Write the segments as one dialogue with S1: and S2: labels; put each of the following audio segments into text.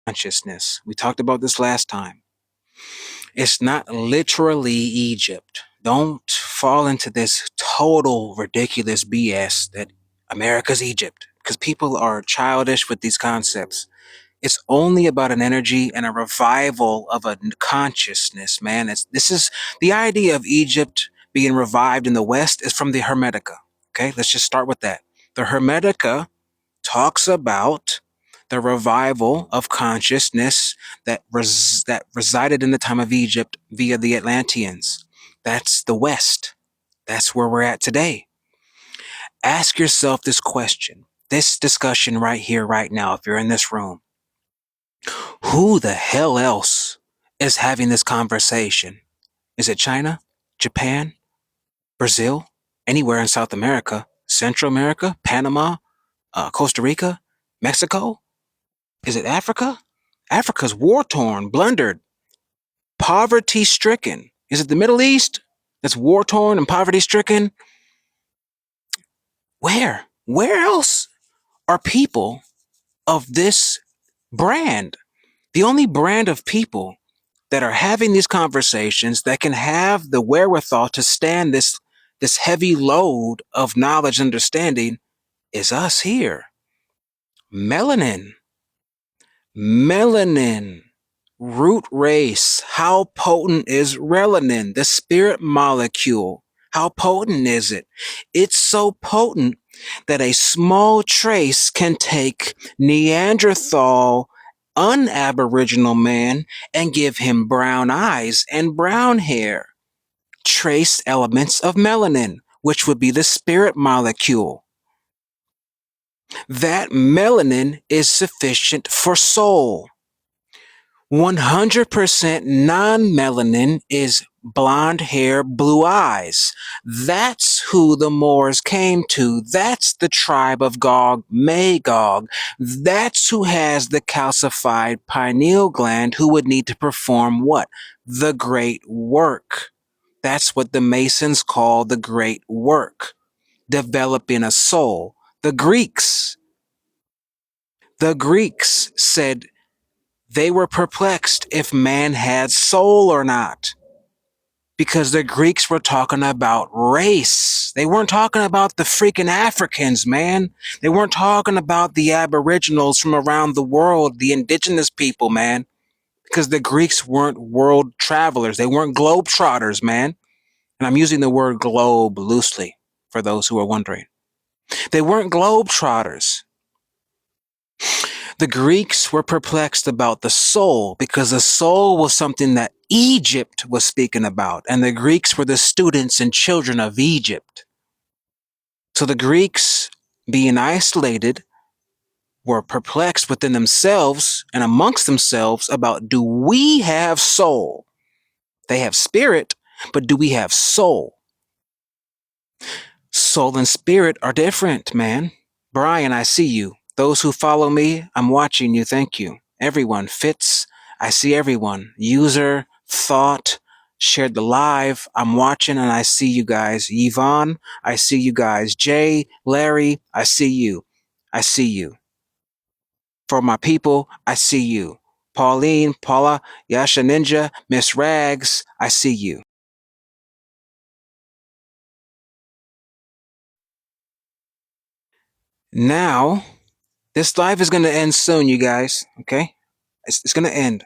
S1: consciousness. We talked about this last time. It's not literally Egypt. Don't fall into this total ridiculous BS that America's Egypt, because people are childish with these concepts. It's only about an energy and a revival of a consciousness, man. This is the idea of Egypt being revived in the West is from the Hermetica. Okay, let's just start with that. The Hermetica talks about the revival of consciousness that resided in the time of Egypt via the Atlanteans. That's the West. That's where we're at today. Ask yourself this question, this discussion right here, right now, if you're in this room. Who the hell else is having this conversation? Is it China, Japan, Brazil, anywhere in South America, Central America, Panama, Costa Rica, Mexico? Is it Africa? Africa's war torn, blundered, poverty stricken. Is it the Middle East that's war torn and poverty stricken? Where? Where else are people of this brand? The only brand of people that are having these conversations that can have the wherewithal to stand this heavy load of knowledge and understanding is us here. Melanin. Melanin. Root race. How potent is relanin, the spirit molecule? How potent is it? It's so potent that a small trace can take Neanderthal, unaboriginal man and give him brown eyes and brown hair. Trace elements of melanin, which would be the spirit molecule. That melanin is sufficient for soul. 100% non-melanin is blonde hair, blue eyes. That's who the Moors came to. That's the tribe of Gog Magog. That's who has the calcified pineal gland, who would need to perform what? The great work. That's what the Masons call the great work. Developing a soul. The Greeks said they were perplexed if man had soul or not, because the Greeks were talking about race. They weren't talking about the freaking Africans, man. They weren't talking about the aboriginals from around the world, the indigenous people, man, because the Greeks weren't world travelers. They weren't globetrotters, man. And I'm using the word globe loosely for those who are wondering. They weren't globetrotters. The Greeks were perplexed about the soul because the soul was something that Egypt was speaking about, and the Greeks were the students and children of Egypt. So the Greeks, being isolated, were perplexed within themselves and amongst themselves about, do we have soul? They have spirit, but do we have soul? Soul and spirit are different, man. Brian, I see you. Those who follow me, I'm watching you. Thank you. Everyone. Fitz, I see everyone. User, Thought, shared the live. I'm watching and I see you guys. Yvonne, I see you guys. Jay, Larry, I see you. I see you. For my people, I see you. Pauline, Paula, Yasha Ninja, Miss Rags, I see you. Now, this live is going to end soon, you guys. Okay? It's going to end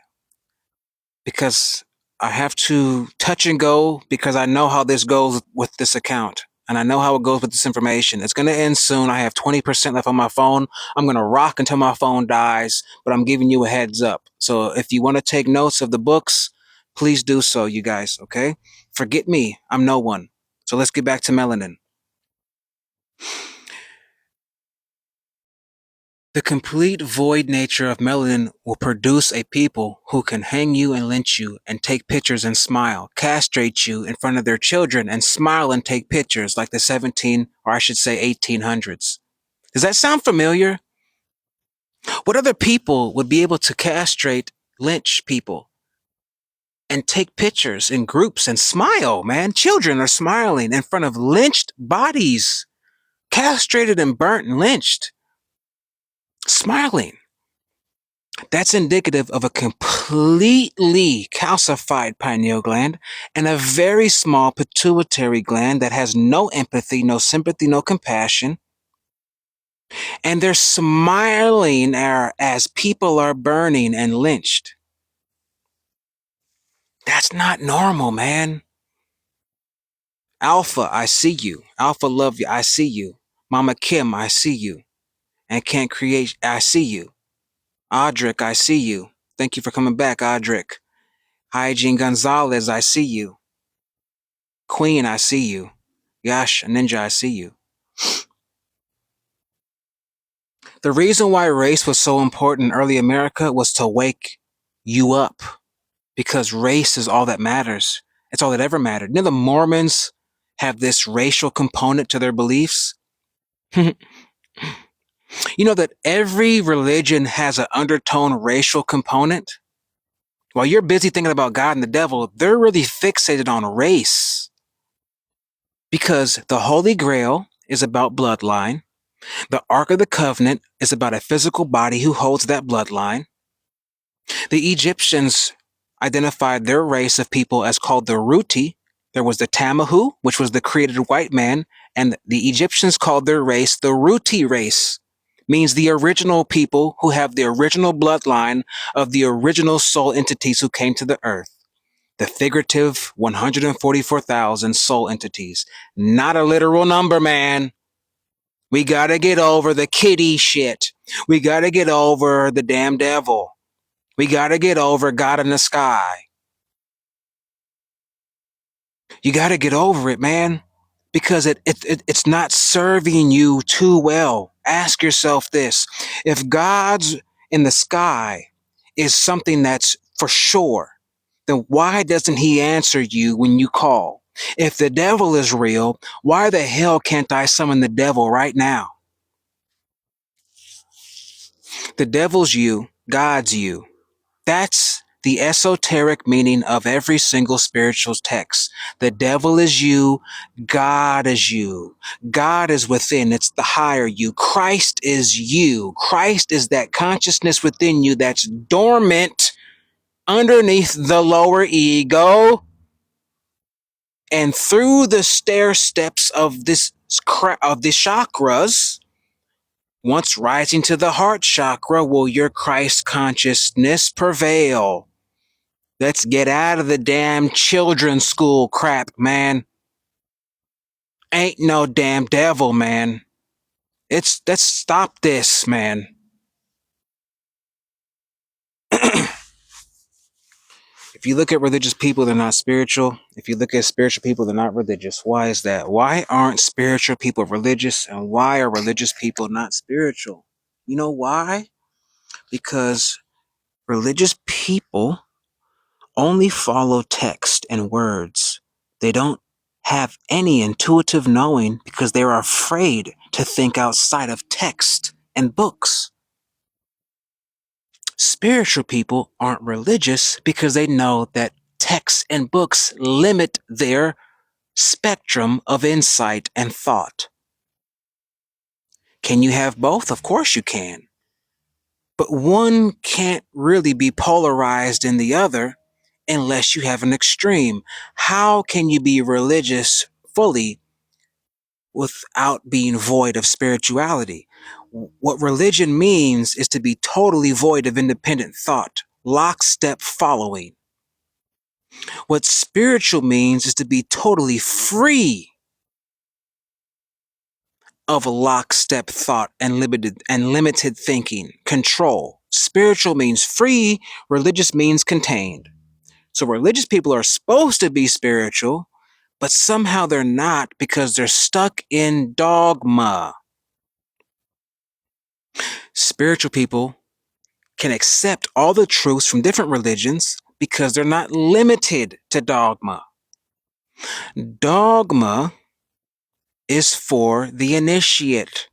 S1: because I have to touch and go because I know how this goes with this account. And I know how it goes with this information. It's going to end soon. I have 20% left on my phone. I'm going to rock until my phone dies, but I'm giving you a heads up. So if you want to take notes of the books, please do so, you guys, okay? Forget me. I'm no one. So let's get back to melanin. The complete void nature of melanin will produce a people who can hang you and lynch you and take pictures and smile, castrate you in front of their children and smile and take pictures like the 17, or I should say 1800s. Does that sound familiar? What other people would be able to castrate, lynch people and take pictures in groups and smile, man? Children are smiling in front of lynched bodies, castrated and burnt and lynched, smiling. That's indicative of a completely calcified pineal gland and a very small pituitary gland that has no empathy, no sympathy, no compassion. And they're smiling as people are burning and lynched. That's not normal, man. Alpha, I see you. Alpha, love you. I see you. Mama Kim, I see you. And can't create, I see you. Audric, I see you. Thank you for coming back, Audric. Hygiene Gonzalez, I see you. Queen, I see you. Yash, Ninja, I see you. The reason why race was so important in early America was to wake you up because race is all that matters. It's all that ever mattered. You know, the Mormons have this racial component to their beliefs. You know that every religion has an undertone racial component. While you're busy thinking about God and the devil, they're really fixated on race because the Holy Grail is about bloodline. The Ark of the Covenant is about a physical body who holds that bloodline. The Egyptians identified their race of people as called the Ruti. There was the Tamahu, which was the created white man, and the Egyptians called their race the Ruti race, means the original people who have the original bloodline of the original soul entities who came to the earth. The figurative 144,000 soul entities. Not a literal number, man. We gotta get over the kitty shit. We gotta get over the damn devil. We gotta get over God in the sky. You gotta get over it, man. Because it's not serving you too well. Ask yourself this. If God's in the sky is something that's for sure, then why doesn't he answer you when you call? If the devil is real, why the hell can't I summon the devil right now? The devil's you, God's you. That's the esoteric meaning of every single spiritual text. The devil is you, God is you. God is within, it's the higher you. Christ is you. Christ is that consciousness within you that's dormant underneath the lower ego. And through the stair steps of the chakras, once rising to the heart chakra, will your Christ consciousness prevail. Let's get out of the damn children's school crap, man. Ain't no damn devil, man. Let's stop this, man. If you look at religious people, they're not spiritual. If you look at spiritual people, they're not religious. Why is that? Why aren't spiritual people religious? And why are religious people not spiritual? You know why? Because religious people only follow text and words. They don't have any intuitive knowing because they're afraid to think outside of text and books. Spiritual people aren't religious because they know that texts and books limit their spectrum of insight and thought. Can you have both? Of course you can. But one can't really be polarized in the other unless you have an extreme. How can you be religious fully without being void of spirituality? What religion means is to be totally void of independent thought, lockstep following. What spiritual means is to be totally free of lockstep thought and limited thinking, control. Spiritual means free, religious means contained. So religious people are supposed to be spiritual, but somehow they're not because they're stuck in dogma. Spiritual people can accept all the truths from different religions because they're not limited to dogma. Dogma is for the initiate.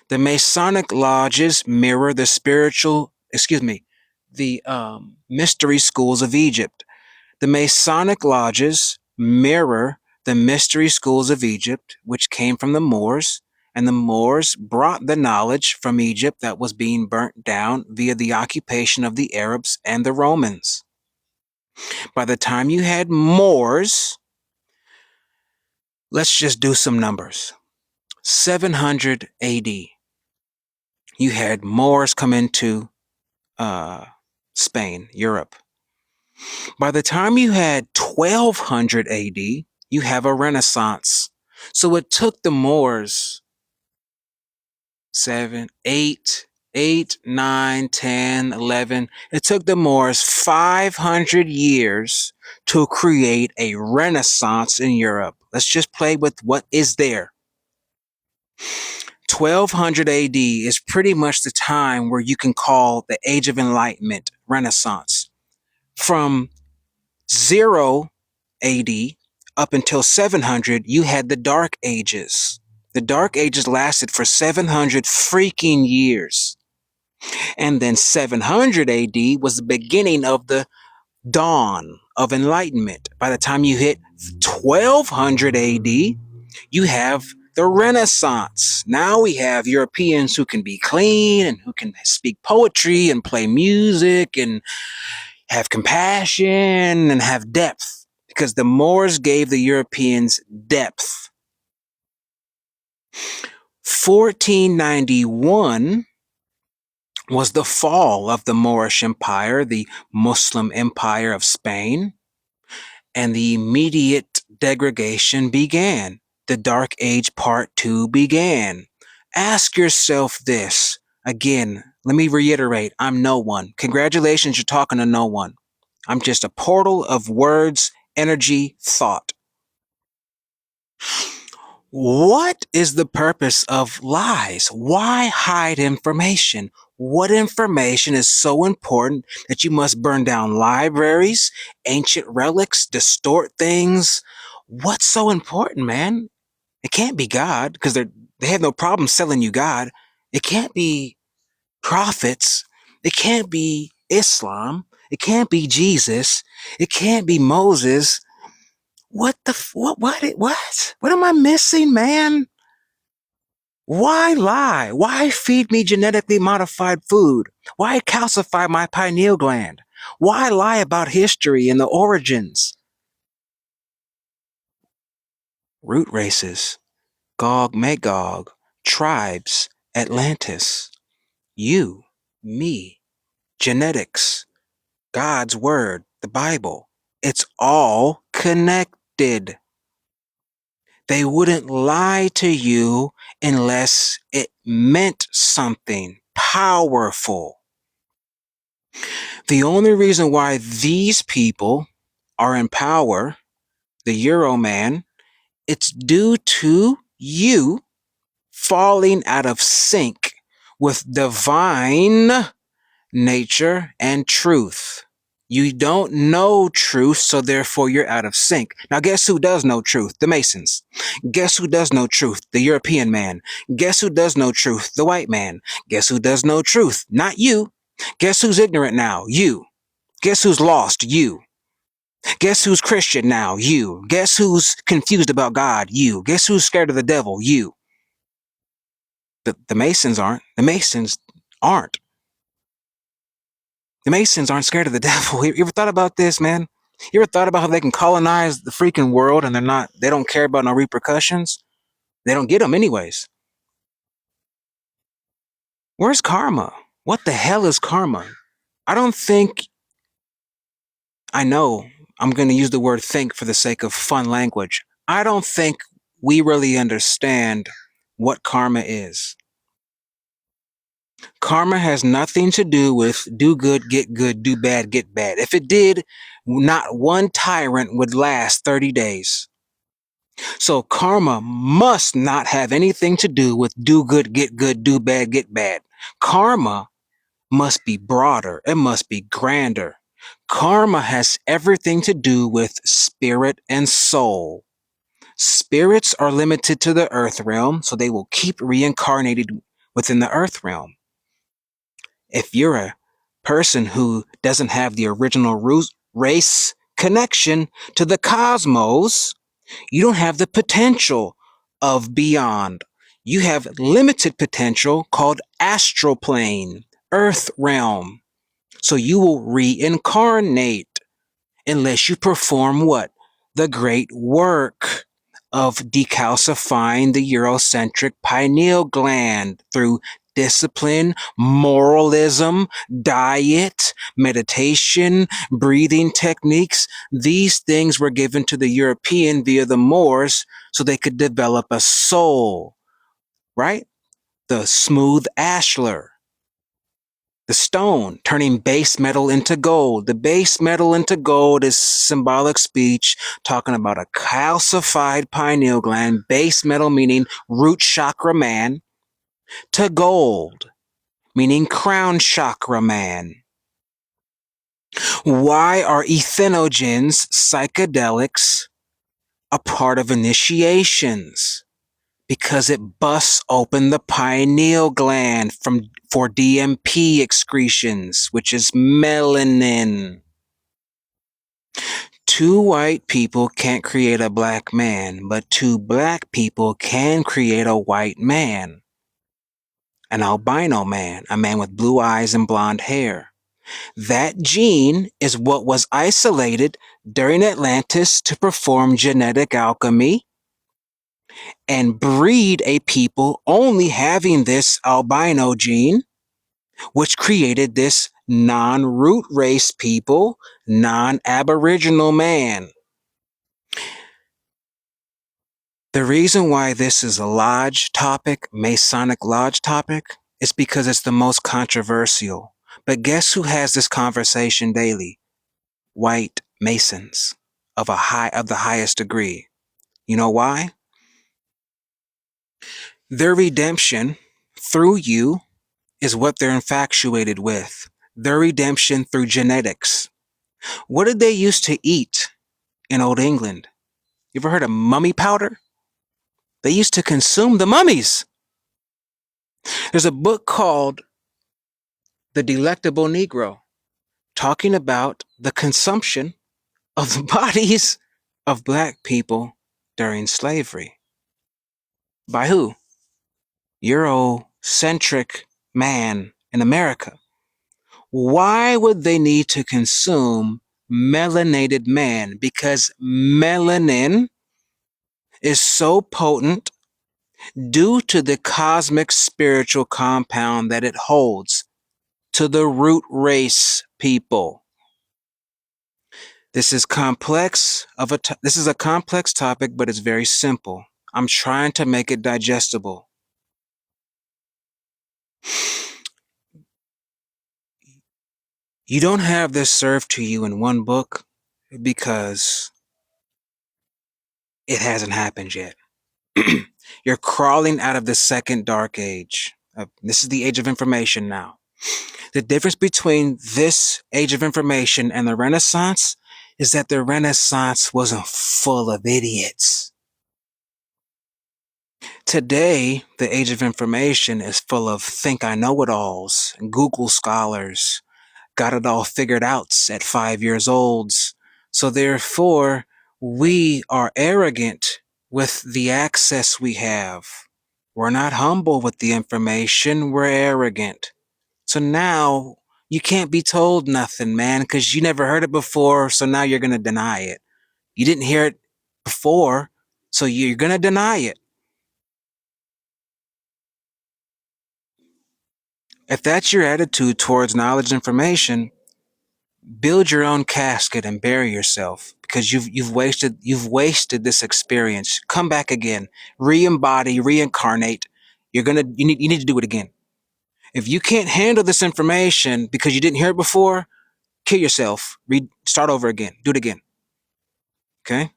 S1: The Masonic lodges mirror the mystery schools of Egypt. The Masonic lodges mirror the mystery schools of Egypt, which came from the Moors, And the Moors brought the knowledge from Egypt that was being burnt down via the occupation of the Arabs and the Romans. By the time you had Moors, let's just do some numbers. 700 AD, you had Moors come into Spain, Europe. By the time you had 1200 AD, you have a Renaissance. So it took the Moors 7, 8, 8, 9, 10, 11. It took the Moors 500 years to create a Renaissance in Europe. Let's just play with what is there. 1200 AD is pretty much the time where you can call the Age of Enlightenment Renaissance. From 0 AD up until 700, you had the Dark Ages. The Dark Ages lasted for 700 freaking years. And then 700 AD was the beginning of the dawn of enlightenment. By the time you hit 1200 AD, you have the Renaissance. Now we have Europeans who can be clean and who can speak poetry and play music and have compassion and have depth, because the Moors gave the Europeans depth. 1491 was the fall of the Moorish Empire, the Muslim Empire of Spain, and the immediate degradation began. The Dark Age Part 2 began. Ask yourself this. Again, let me reiterate, I'm no one. Congratulations, you're talking to no one. I'm just a portal of words, energy, thought. What is the purpose of lies? Why hide information? What information is so important that you must burn down libraries, ancient relics, distort things? What's so important, man? It can't be God, because they have no problem selling you God. It can't be prophets. It can't be Islam. It can't be Jesus. It can't be Moses. What am I missing, man? Why lie? Why feed me genetically modified food? Why calcify my pineal gland? Why lie about history and the origins? Root races, Gog Magog, tribes, Atlantis, you, me, genetics, God's word, the Bible. It's all connected. They wouldn't lie to you unless it meant something powerful. The only reason why these people are in power, the Euroman, it's due to you falling out of sync with divine nature and truth. You don't know truth, so therefore you're out of sync. Now, guess who does know truth? The Masons. Guess who does know truth? The European man. Guess who does know truth? The white man. Guess who does know truth? Not you. Guess who's ignorant now? You. Guess who's lost? You. Guess who's Christian now? You. Guess who's confused about God? You. Guess who's scared of the devil? You. The Masons aren't. The Masons aren't. The Masons aren't scared of the devil. You ever thought about this, man? You ever thought about how they can colonize the freaking world and they don't care about no repercussions? They don't get them anyways. Where's karma? What the hell is karma? I don't think, I know I'm going to use the word think for the sake of fun language. I don't think we really understand what karma is. Karma has nothing to do with do good, do bad, get bad. If it did, not one tyrant would last 30 days. So karma must not have anything to do with do good, do bad, get bad. Karma must be broader. It must be grander. Karma has everything to do with spirit and soul. Spirits are limited to the earth realm, so they will keep reincarnated within the earth realm. If you're a person who doesn't have the original race connection to the cosmos, you don't have the potential of beyond. You have limited potential called astral plane, earth realm. So you will reincarnate unless you perform what? The great work of decalcifying the Eurocentric pineal gland through discipline, moralism, diet, meditation, breathing techniques. These things were given to the European via the Moors so they could develop a soul, right? The smooth ashlar, the stone, turning base metal into gold. The base metal into gold is symbolic speech talking about a calcified pineal gland, base metal meaning root chakra man, to gold, meaning crown chakra man. Why are ethanogens, psychedelics, a part of initiations? Because it busts open the pineal gland for DMP excretions, which is melanin. Two white people can't create a black man, but two black people can create a white man. An albino man, a man with blue eyes and blonde hair. That gene is what was isolated during Atlantis to perform genetic alchemy and breed a people only having this albino gene, which created this non-root race people, non-aboriginal man. The reason why this is a lodge topic, Masonic lodge topic, is because it's the most controversial. But guess who has this conversation daily? White Masons of the highest degree. You know why? Their redemption through you is what they're infatuated with. Their redemption through genetics. What did they used to eat in Old England? You ever heard of mummy powder? They used to consume the mummies. There's a book called The Delectable Negro talking about the consumption of the bodies of black people during slavery. By who? Eurocentric man in America. Why would they need to consume melanated man? Because melanin is so potent due to the cosmic spiritual compound that it holds to the root race people. This is this is a complex topic, but it's very simple. I'm trying to make it digestible. You don't have this served to you in one book because it hasn't happened yet. You're crawling out of the second dark age. This is the age of information now. The difference between this age of information and the Renaissance is that the Renaissance wasn't full of idiots. Today, the age of information is full of think I know it alls, Google scholars, got it all figured out at 5 years old. So therefore, we are arrogant with the access we have. We're not humble with the information, we're arrogant. So now you can't be told nothing, man, because you never heard it before, so now you're going to deny it. You didn't hear it before, so you're going to deny it. If that's your attitude towards knowledge and information, build your own casket and bury yourself because you've wasted this experience. Come back again, re-embody, reincarnate. You need to do it again. If you can't handle this information because you didn't hear it before, kill yourself. Start over again. Do it again. Okay?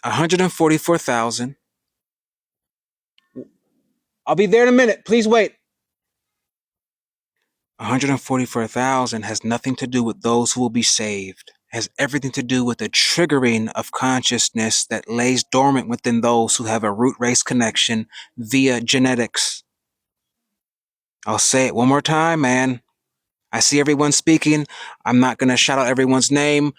S1: 144,000. I'll be there in a minute. Please wait. 144,000 has nothing to do with those who will be saved. It has everything to do with the triggering of consciousness that lays dormant within those who have a root race connection via genetics. I'll say it one more time, man. I see everyone speaking. I'm not going to shout out everyone's name.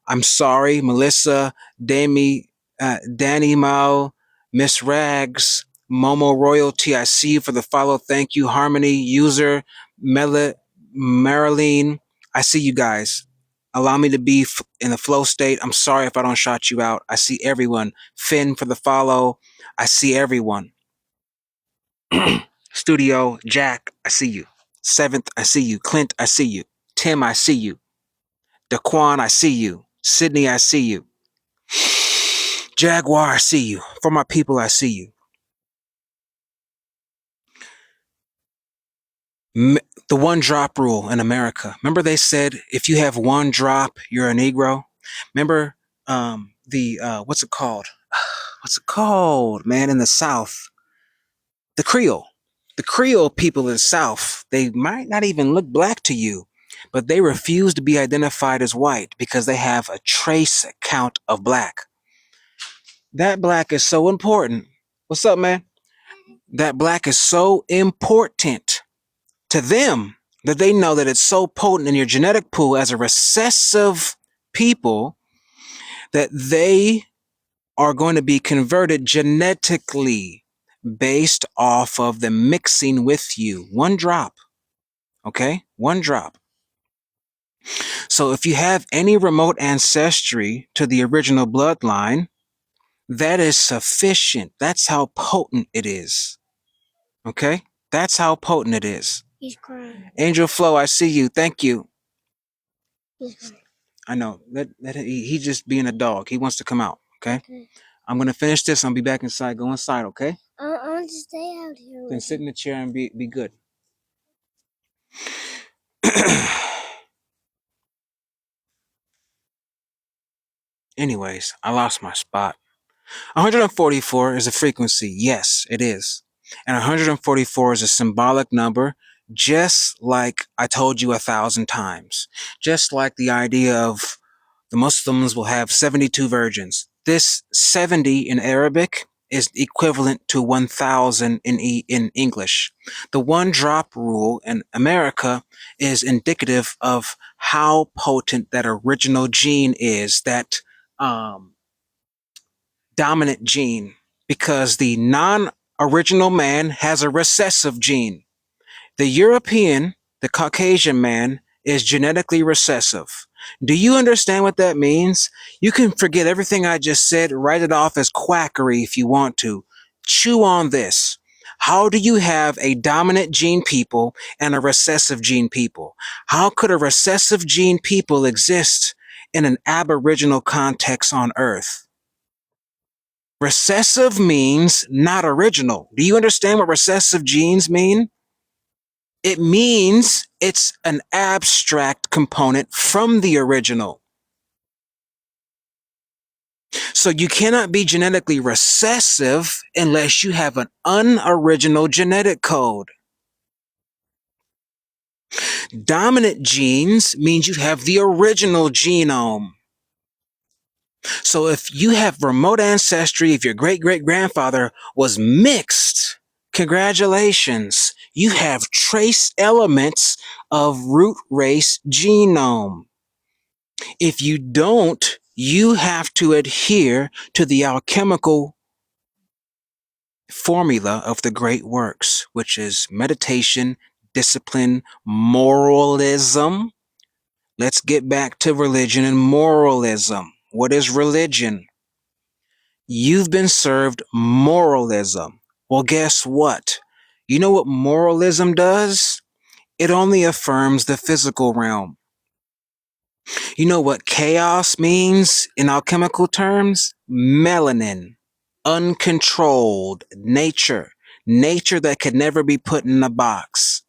S1: I'm sorry, Melissa, Danny Mao, Miss Rags, Momo Royalty, I see you for the follow. Thank you. Harmony, user, Marilyn, I see you guys. Allow me to be in the flow state. I'm sorry if I don't shout you out. I see everyone. Finn for the follow. I see everyone. Studio, Jack, I see you. Seventh, I see you. Clint, I see you. Tim, I see you. Daquan, I see you. Sydney, I see you. Jaguar, I see you. For my people, I see you. The one drop rule in America. Remember they said if you have one drop, you're a Negro. Remember the what's it called? What's it called, man? In the South, the Creole. The Creole people in the South, they might not even look black to you, but they refuse to be identified as white because they have a trace count of black. That black is so important. What's up, man? That black is so important to them that they know that it's so potent in your genetic pool as a recessive people that they are going to be converted genetically based off of the mixing with you. One drop. Okay? One drop. So if you have any remote ancestry to the original bloodline, that is sufficient. That's how potent it is. Okay? That's how potent it is. He's crying. Angel Flow, I see you. Thank you. I know. He's just being a dog. He wants to come out. Okay? I'm going to finish this. I'll be back inside. Go inside, okay? I want to stay out here. Then sit in the chair and be good. Anyways, I lost my spot. 144 is a frequency. Yes, it is. And 144 is a symbolic number, just like I told you 1,000 times. Just like the idea of the Muslims will have 72 virgins. This 70 in Arabic is equivalent to 1,000 in English. The one drop rule in America is indicative of how potent that original gene is, that dominant gene, because the non-original man has a recessive gene. The European, the Caucasian man, is genetically recessive. Do you understand what that means? You can forget everything I just said, write it off as quackery if you want to. Chew on this. How do you have a dominant gene people and a recessive gene people? How could a recessive gene people exist in an aboriginal context on Earth? Recessive means not original. Do you understand what recessive genes mean? It means it's an abstract component from the original. So you cannot be genetically recessive unless you have an unoriginal genetic code. Dominant genes means you have the original genome. So if you have remote ancestry, if your great-great-grandfather was mixed, congratulations, you have trace elements of root race genome. If you don't, you have to adhere to the alchemical formula of the great works, which is meditation, discipline, moralism. Let's get back to religion and moralism. What is religion? You've been served moralism. Well, guess what? You know what moralism does? It only affirms the physical realm. You know what chaos means in alchemical terms? Melanin. Uncontrolled nature. Nature that could never be put in a box.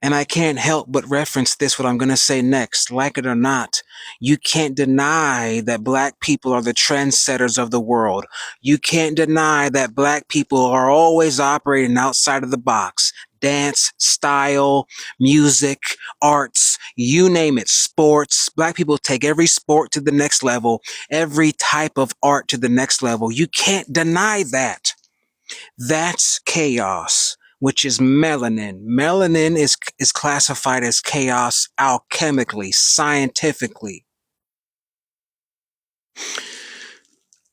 S1: And I can't help but reference this, what I'm going to say next. Like it or not, you can't deny that black people are the trendsetters of the world. You can't deny that black people are always operating outside of the box. Dance, style, music, arts, you name it, sports. Black people take every sport to the next level, every type of art to the next level. You can't deny that. That's chaos, which is melanin. Melanin is classified as chaos alchemically, scientifically.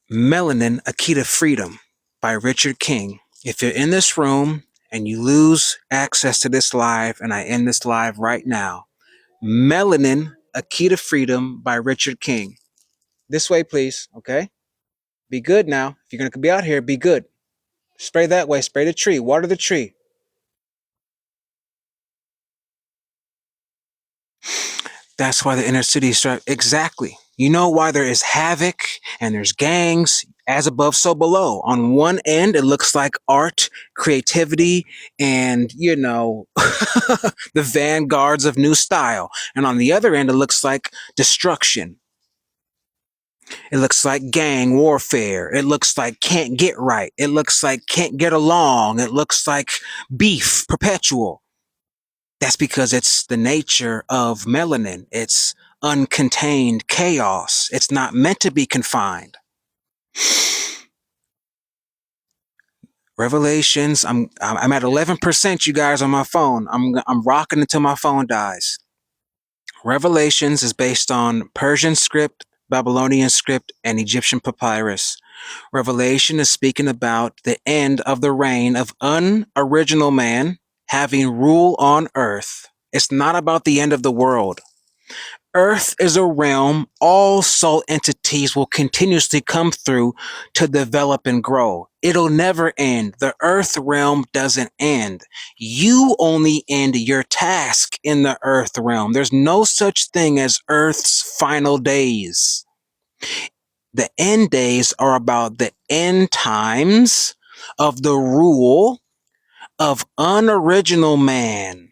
S1: Melanin, a key to freedom. by Richard King. If you're in this room and you lose access to this live, and I end this live right now, Melanin, A Key to Freedom by Richard King. This way, please. Okay? Be good now. If you're going to be out here, be good. Spray that way. Spray the tree. Water the tree. That's why the inner city is exactly. You know why there is havoc and there's gangs, as above, so below. On one end, it looks like art, creativity, and, the vanguards of new style. And on the other end, it looks like destruction. It looks like gang warfare. It looks like can't get right. It looks like can't get along. It looks like beef, perpetual. That's because it's the nature of melanin. It's uncontained chaos. It's not meant to be confined. Revelations. I'm at 11%. You guys on my phone. I'm rocking until my phone dies. Revelations is based on Persian script, Babylonian script, and Egyptian papyrus. Revelation is speaking about the end of the reign of unoriginal man having rule on earth. It's not about the end of the world. Earth is a realm all soul entities will continuously come through to develop and grow. It'll never end. The earth realm doesn't end. You only end your task in the earth realm. There's no such thing as earth's final days. The end days are about the end times of the rule of unoriginal man.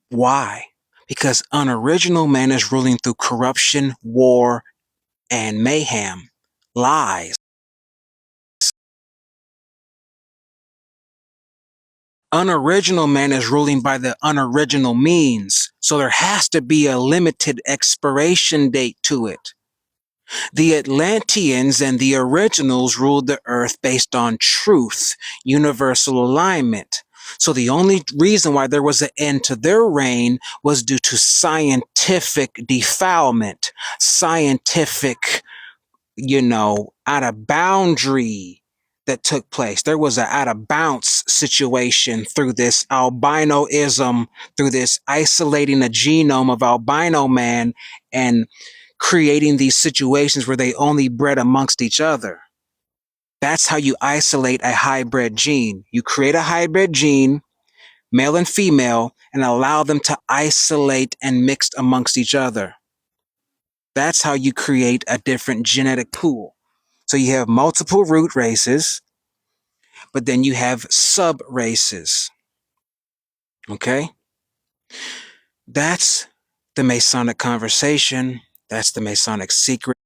S1: Why? Because unoriginal man is ruling through corruption, war, and mayhem, lies. Unoriginal man is ruling by the unoriginal means, so there has to be a limited expiration date to it. The Atlanteans and the originals ruled the earth based on truth, universal alignment. So the only reason why there was an end to their reign was due to scientific defilement, scientific, out of boundary that took place. There was an out of bounds situation through this albinoism, through this isolating a genome of albino man and creating these situations where they only bred amongst each other. That's how you isolate a hybrid gene. You create a hybrid gene, male and female, and allow them to isolate and mix amongst each other. That's how you create a different genetic pool. So you have multiple root races, but then you have sub races. Okay? That's the Masonic conversation. That's the Masonic secret.